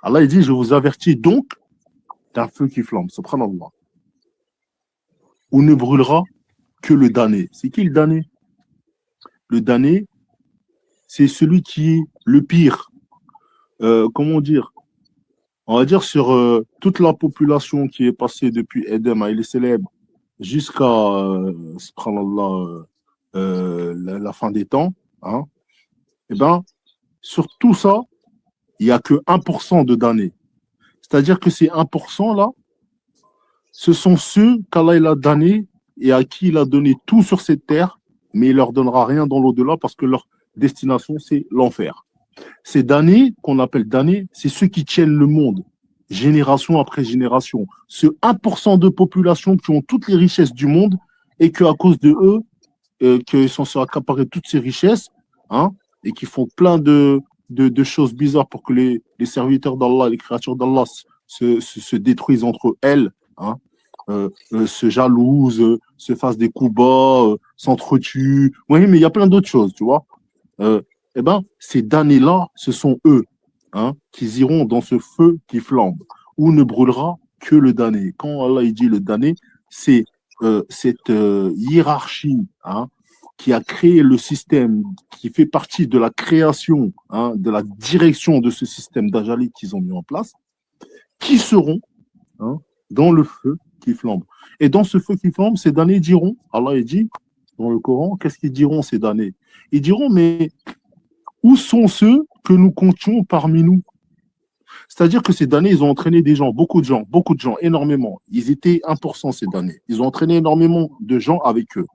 Allah il dit, je vous avertis donc d'un feu qui flambe, subhanallah, où ne brûlera que le damné. C'est qui le damné? Le damné, c'est celui qui est le pire. Comment dire? On va dire sur toute la population qui est passée depuis Edem à il est célèbre jusqu'à subhanallah, la fin des temps, hein, eh ben, sur tout ça, il n'y a que 1% de damnés. C'est-à-dire que ces 1% là, ce sont ceux qu'Allah il a damnés et à qui il a donné tout sur cette terre, mais il ne leur donnera rien dans l'au-delà parce que leur destination, c'est l'enfer. Ces damnés, qu'on appelle damnés, c'est ceux qui tiennent le monde, génération après génération. Ce 1% de population qui ont toutes les richesses du monde et qu'à cause de eux, qu'ils sont se accaparer toutes ces richesses, hein, et qui font plein de choses bizarres pour que les serviteurs d'Allah, les créatures d'Allah se détruisent entre elles, hein, se jalousent, se fassent des coups bas, s'entretuent. Oui, mais il y a plein d'autres choses, tu vois. Euh, eh ben, ces damnés-là, ce sont eux, hein, qui iront dans ce feu qui flambe, où ne brûlera que le damné. Quand Allah il dit le damné, c'est cette hiérarchie, hein, qui a créé le système, qui fait partie de la création, hein, de la direction de ce système d'Ajali qu'ils ont mis en place, qui seront, hein, dans le feu qui flambe. Et dans ce feu qui flambe, ces damnés diront, Allah il dit dans le Coran, qu'est-ce qu'ils diront ces damnés? Ils diront, mais où sont ceux que nous comptions parmi nous? C'est-à-dire que ces damnés, ils ont entraîné des gens, beaucoup de gens, énormément. Ils étaient 1% ces damnés. Ils ont entraîné énormément de gens avec eux.